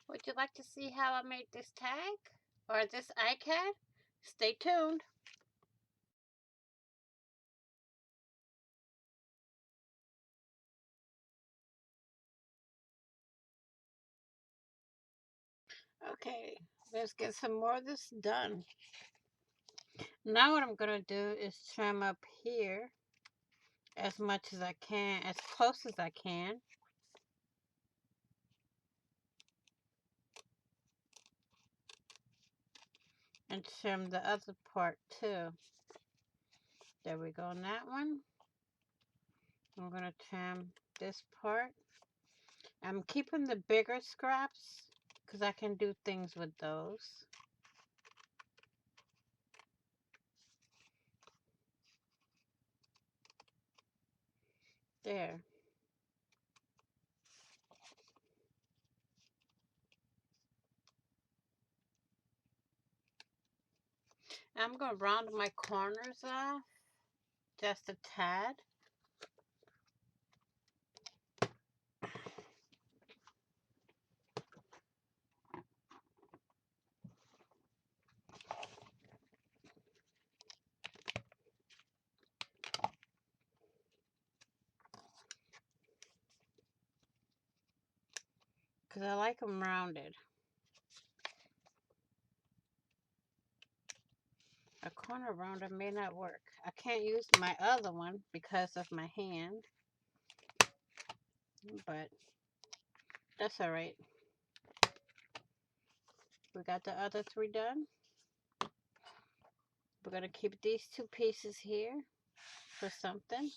Would you like to see how I made this tag or this ICAD? Stay tuned. Okay, let's get some more of this done. Now what I'm going to do is trim up here as much as I can, as close as I can. And trim the other part too. There we go on that one. I'm going to trim this part. I'm keeping the bigger scraps because I can do things with those. There. I'm going to round my corners off just a tad. Because I like them rounded. A corner rounder may not work. I can't use my other one because of my hand. But that's alright. We got the other three done. We're going to keep these two pieces here for something.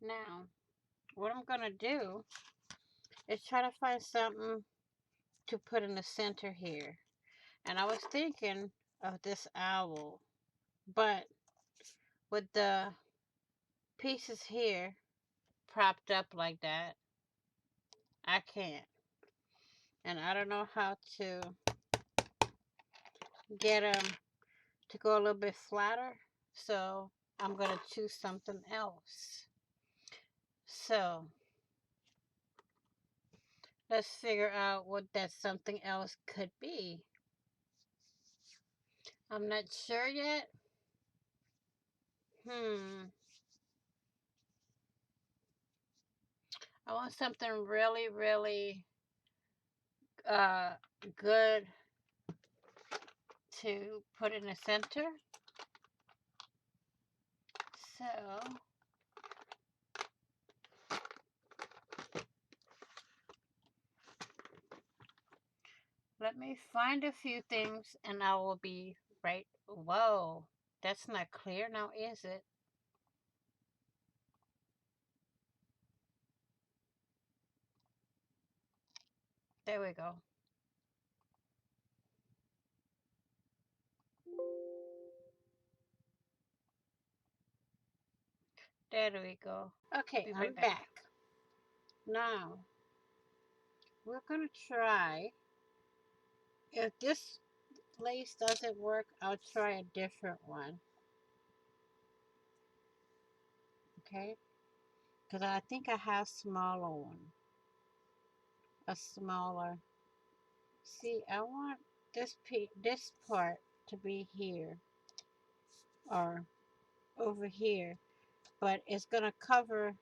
Now, what I'm going to do is try to find something to put in the center here. And I was thinking of this owl, but with the pieces here propped up like that, I can't. And I don't know how to get them to go a little bit flatter. So I'm going to choose something else. So let's figure out what that something else could be. I'm not sure yet. I want something really, really good to put in the center. So let me find a few things and I will be right. Whoa, that's not clear now, is it? There we go. There we go. Okay, I'm back. Now, we're going to try. If this lace doesn't work, I'll try a different one. Okay? Because I think I have smaller one. A smaller. See, I want this part to be here. Or over here. But it's going to cover.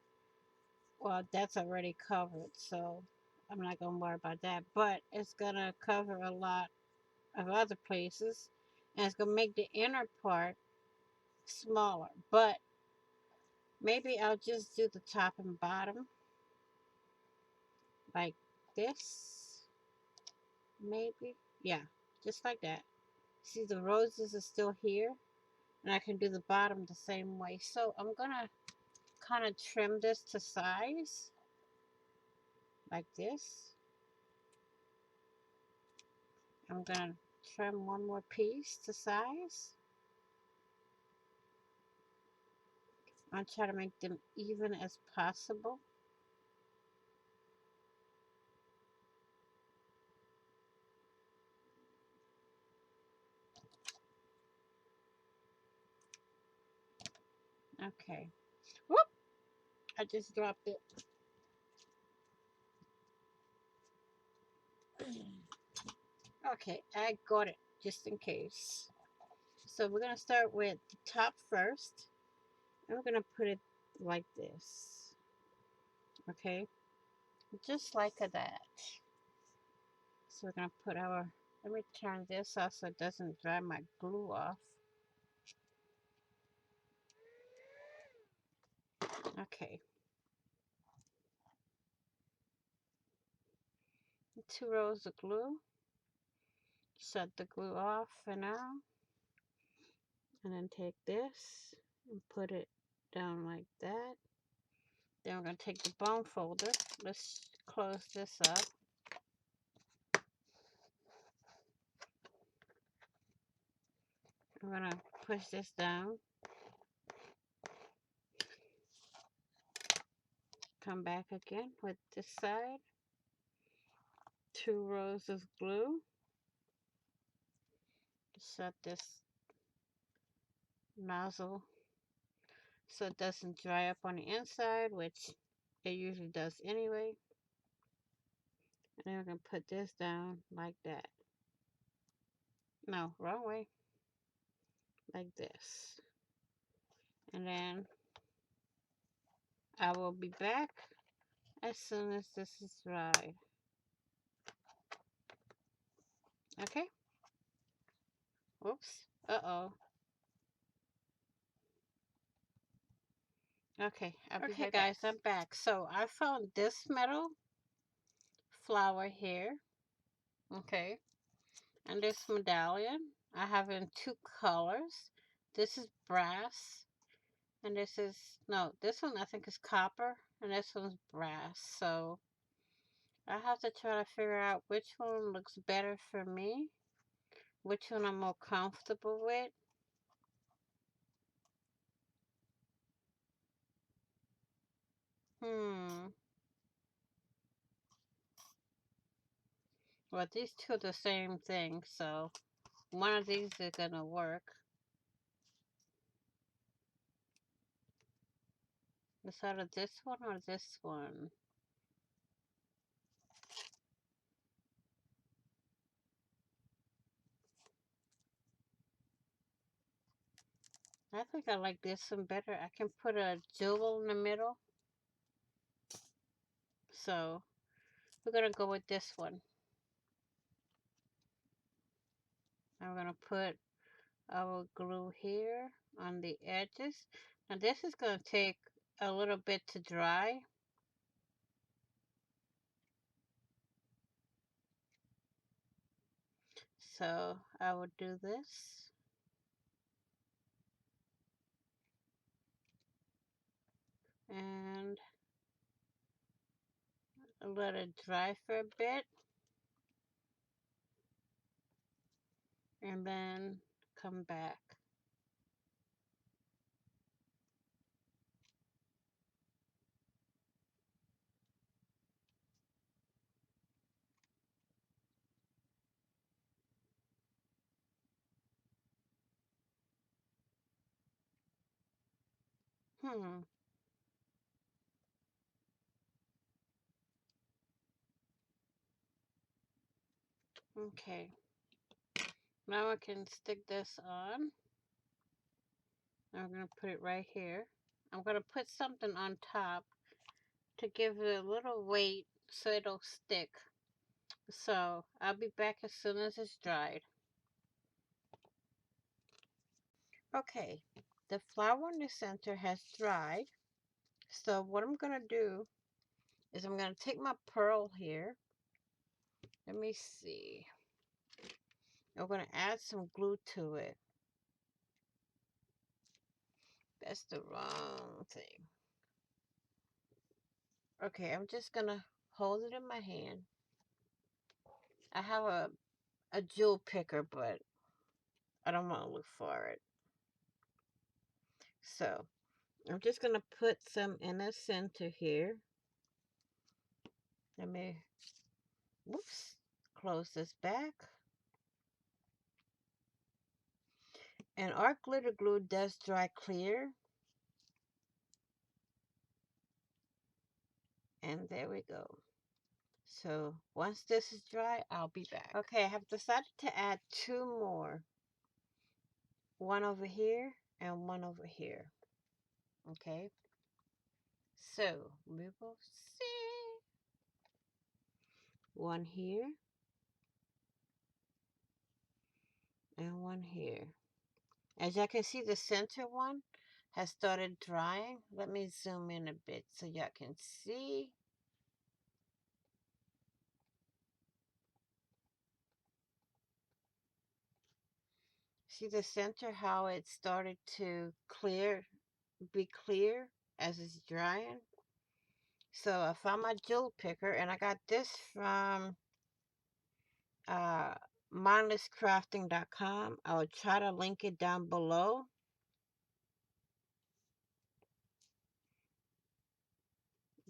Well, that's already covered. So I'm not going to worry about that. But it's going to cover a lot of other places. And it's going to make the inner part smaller. But maybe I'll just do the top and bottom like this. Maybe. Yeah, just like that. See, the roses are still here. And I can do the bottom the same way. So I'm going to kind of trim this to size. Like this. I'm going to trim one more piece to size. I'll try to make them even as possible. Okay. Whoop! I just dropped it. Okay, I got it just in case. So we're gonna start with the top first, and we're gonna put it like this. Okay, just like that. So we're gonna put our, let me turn this off so it doesn't dry my glue off. Okay, 2 rows of glue. Shut the glue off for now. And then take this and put it down like that. Then we're gonna take the bone folder. Let's close this up. I'm gonna push this down. Come back again with this side. 2 rows of glue. Shut this nozzle so it doesn't dry up on the inside, which it usually does anyway. And then we're going to put this down like that. No, wrong way. Like this. And then I will be back as soon as this is dried. Okay? Whoops. Uh-oh. Okay, I'll be right guys, back. I'm back. So I found this metal flower here. Okay. And this medallion I have in 2 colors. This is brass. And this is, no, this one I think is copper. And this one's brass. So I have to try to figure out which one looks better for me. Which one I'm more comfortable with. Well, these two are the same thing. So one of these is going to work. It's out of this one or this one. I think I like this one better. I can put a jewel in the middle. So we're going to go with this one. I'm going to put our glue here on the edges. Now this is going to take a little bit to dry. So I will do this. And let it dry for a bit. And then come back. Okay. Now I can stick this on. I'm going to put it right here. I'm going to put something on top to give it a little weight so it'll stick. So I'll be back as soon as it's dried. Okay, the flower in the center has dried. So what I'm going to do is I'm going to take my pearl here. Let me see. I'm going to add some glue to it. That's the wrong thing. Okay, I'm just going to hold it in my hand. I have a jewel picker, but I don't want to look for it. So I'm just going to put some in the center here. Let me, whoops, close this back. And our glitter glue does dry clear. And there we go. So once this is dry, I'll be back. Okay, I have decided to add two more. One over here and one over here. Okay. So we will see. One here and one here. As y'all can see, the center one has started drying. Let me zoom in a bit so y'all can see. See the center, how it started to be clear as it's drying. So I found my jewel picker, and I got this from mindlesscrafting.com. I'll try to link it down below.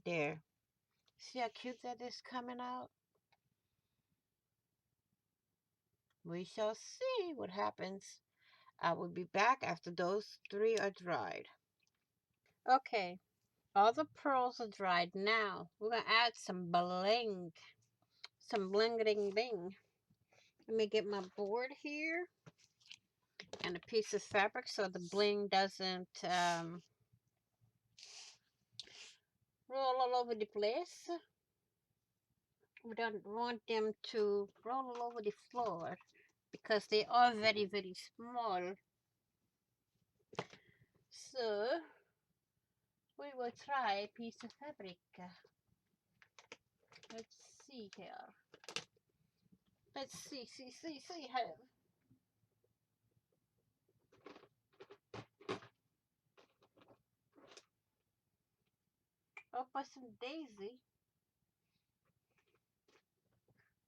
There. See how cute that is coming out? We shall see what happens. I will be back after those three are dried. Okay, all the pearls are dried now. We're going to add some bling. Some bling-a-ding-ding. Let me get my board here and a piece of fabric so the bling doesn't roll all over the place. We don't want them to roll all over the floor because they are very, very small. So we will try a piece of fabric. Let's see here. Let's see how. Oh, for some daisy,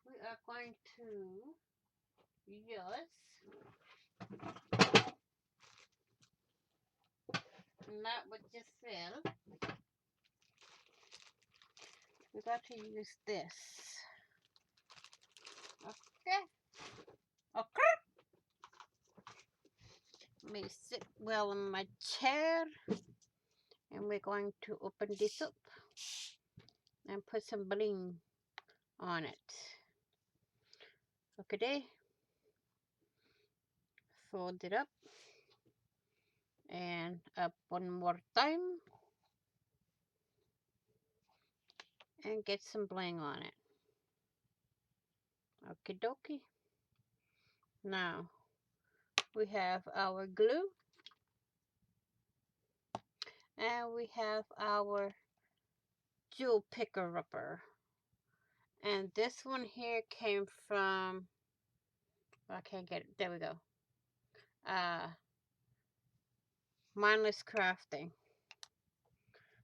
we are going to use not what just fell. We got to use this. Okay. Okay. Let me sit well in my chair. And we're going to open this up and put some bling on it. Okay. Fold it up. And up one more time. And get some bling on it. Okie dokie. Now, we have our glue. And we have our jewel picker rubber. And this one here came from, I can't get it, there we go. Mindless Crafting.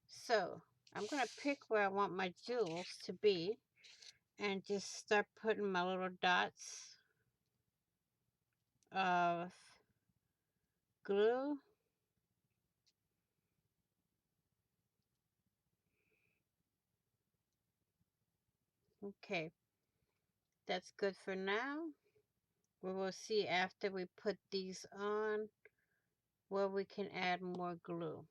So, I'm going to pick where I want my jewels to be. And just start putting my little dots of glue. Okay, that's good for now. We will see after we put these on where we can add more glue.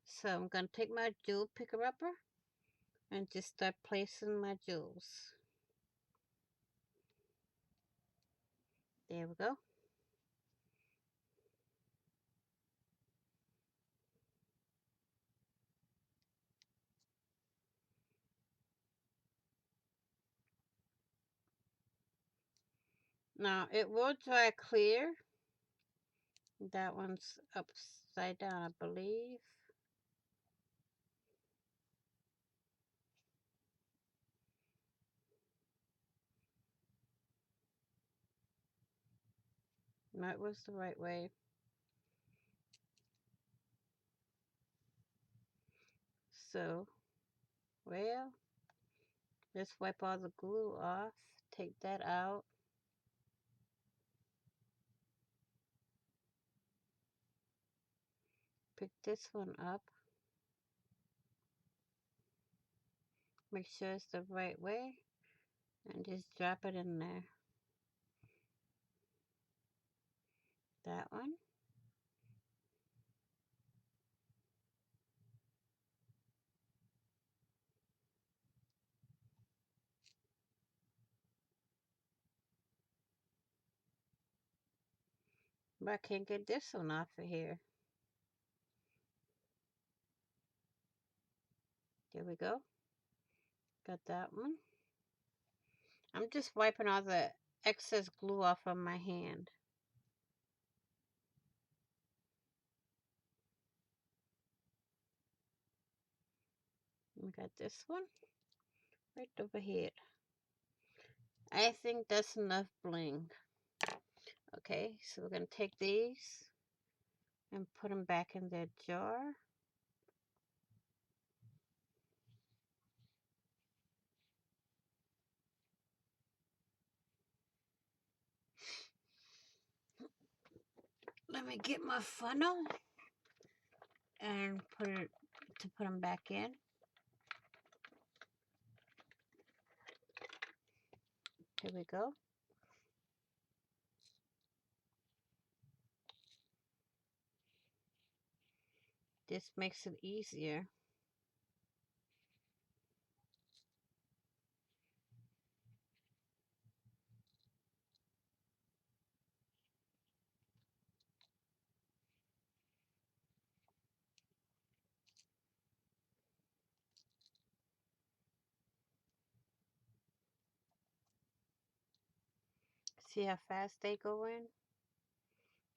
So I'm going to take my jewel picker upper and just start placing my jewels. There we go. Now it will dry clear. That one's upside down, I believe. That was the right way. So, well, let's wipe all the glue off. Take that out. Pick this one up. Make sure it's the right way. And just drop it in there. That one. But I can't get this one off of here. There we go. Got that one. I'm just wiping all the excess glue off of my hand. We got this one right over here. I think that's enough bling. Okay, so we're going to take these and put them back in their jar. Let me get my funnel and put them back in. Here we go. This makes it easier. See how fast they go in?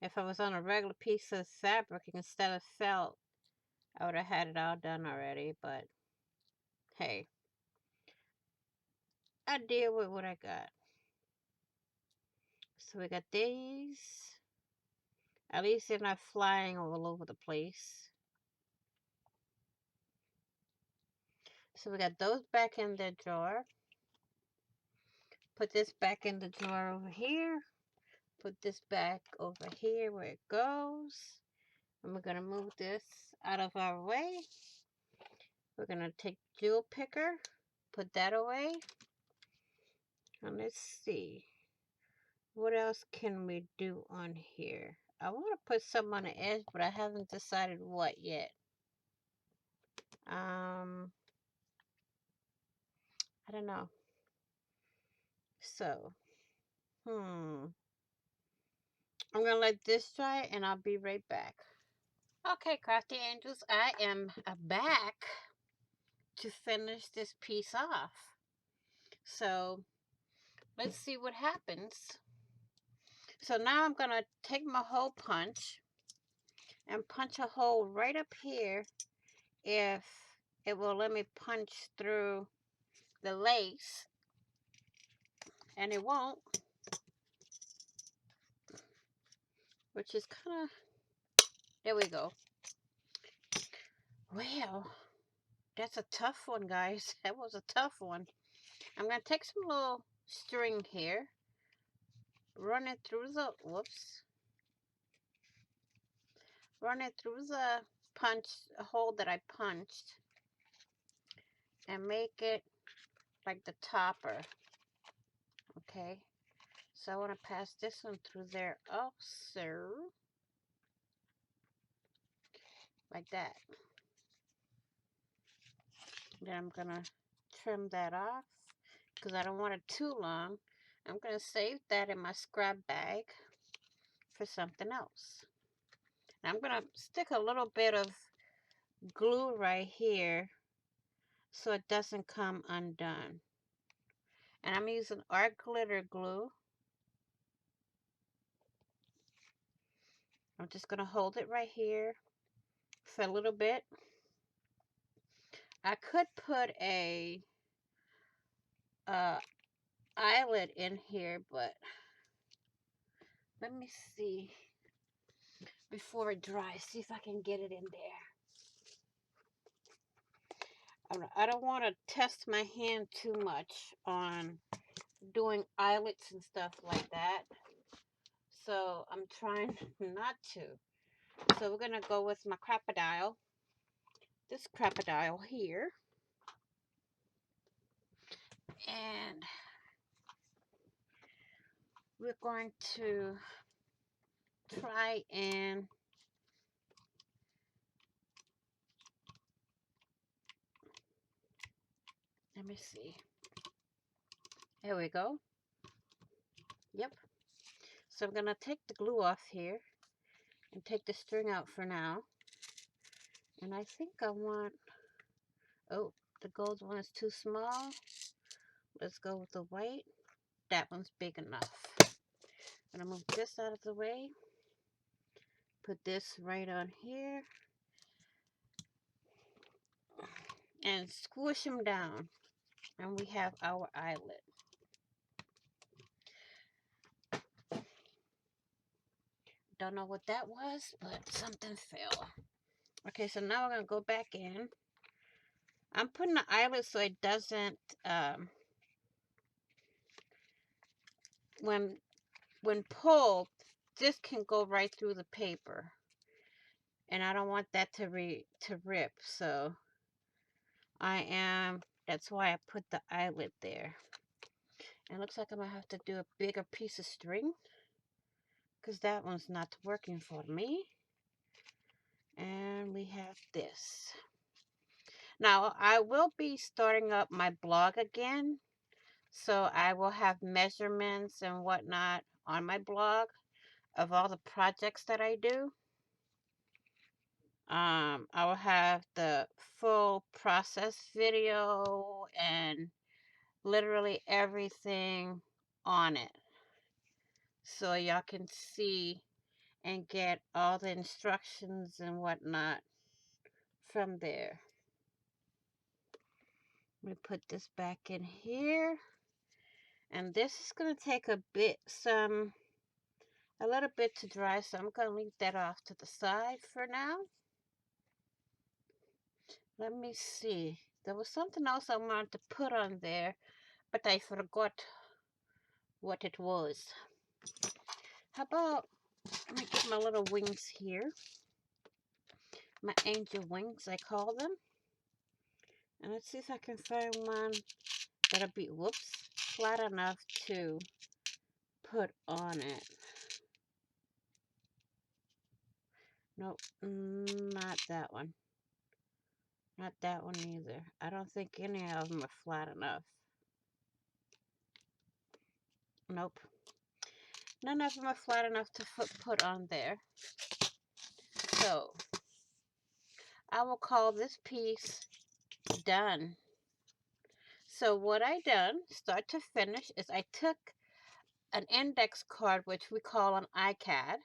If I was on a regular piece of fabric instead of felt, I would have had it all done already, but hey, I deal with what I got. So we got these. At least they're not flying all over the place. So we got those back in the drawer. Put this back in the drawer over here. Put this back over here where it goes. And we're going to move this out of our way. We're going to take jewel picker. Put that away. And let's see. What else can we do on here? I want to put some on the edge, but I haven't decided what yet. I don't know. So, I'm going to let this dry and I'll be right back. Okay, Crafty Angels, I am back to finish this piece off. So, let's see what happens. So now I'm going to take my hole punch and punch a hole right up here if it will let me punch through the lace, and it won't, which is kind of, there we go. Well, that's a tough one, guys. That was a tough one. I'm going to take some little string here, run it through the, run it through the punch hole that I punched, and make it like the topper. Okay, so I want to pass this one through there also, like that. Then I'm gonna trim that off because I don't want it too long. I'm gonna save that in my scrap bag for something else. And I'm gonna stick a little bit of glue right here so it doesn't come undone. And I'm using art glitter glue. I'm just gonna hold it right here for a little bit. I could put a eyelet in here, but let me see before it dries, see if I can get it in there. I don't want to test my hand too much on doing eyelets and stuff like that, so I'm trying not to. So we're gonna go with my crocodile, this crocodile here, and we're going to try and let me see. There we go. Yep. So I'm gonna take the glue off here. and take the string out for now. And I think I want, oh, the gold one is too small. Let's go with the white. That one's big enough. I'm gonna move this out of the way. Put this right on here. And squish them down. And we have our eyelet. Don't know what that was, but something fell. Okay, so now we're going to go back in. I'm putting the eyelet so it doesn't, when pulled, this can go right through the paper. And I don't want that to rip, so that's why I put the eyelet there. And it looks like I'm going to have to do a bigger piece of string, because that one's not working for me. And we have this. Now, I will be starting up my blog again, so I will have measurements and whatnot on my blog of all the projects that I do. I will have the full process video and literally everything on it, so y'all can see and get all the instructions and whatnot from there. Let me put this back in here. And this is going to take a little bit to dry, so I'm going to leave that off to the side for now. Let me see. There was something else I wanted to put on there, but I forgot what it was. How about, let me get my little wings here. My angel wings, I call them. And let's see if I can find one that'll be, whoops, flat enough to put on it. Nope, not that one. Not that one either. I don't think any of them are flat enough. Nope. None of them are flat enough to put on there. So, I will call this piece done. So what I done, start to finish, is I took an index card, which we call an ICAD,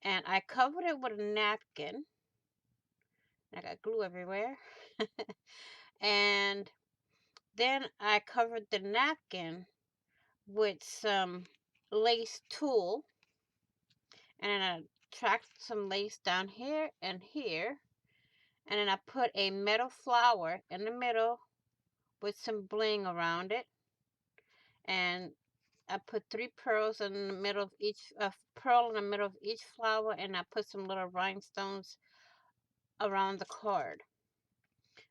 and I covered it with a napkin. I got glue everywhere. And then I covered the napkin with some lace tulle, and then I tracked some lace down here and here, and then I put a metal flower in the middle with some bling around it, and I put 3 pearls in the middle of each pearl in the middle of each flower, and I put some little rhinestones around the card.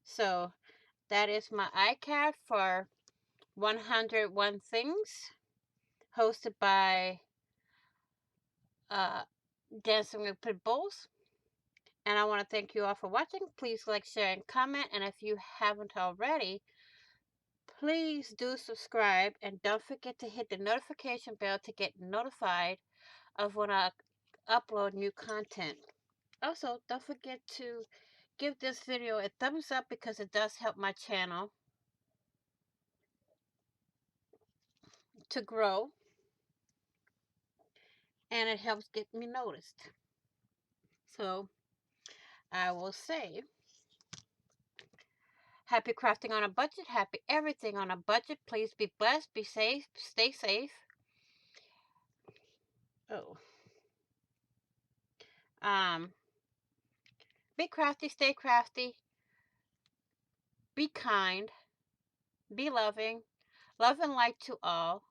So that is my ICAD for 101 Things, hosted by Dancing with Pitbulls. And I want to thank you all for watching. Please like, share, and comment. And if you haven't already, please do subscribe. And don't forget to hit the notification bell to get notified of when I upload new content. Also, don't forget to give this video a thumbs up, because it does help my channel to grow. And it helps get me noticed. So, I will say, happy crafting on a budget. Happy everything on a budget. Please be blessed. Be safe. Stay safe. Oh. Be crafty. Stay crafty. Be kind. Be loving. Love and light to all.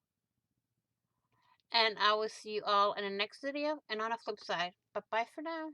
And I will see you all in the next video and on the flip side. Bye-bye for now.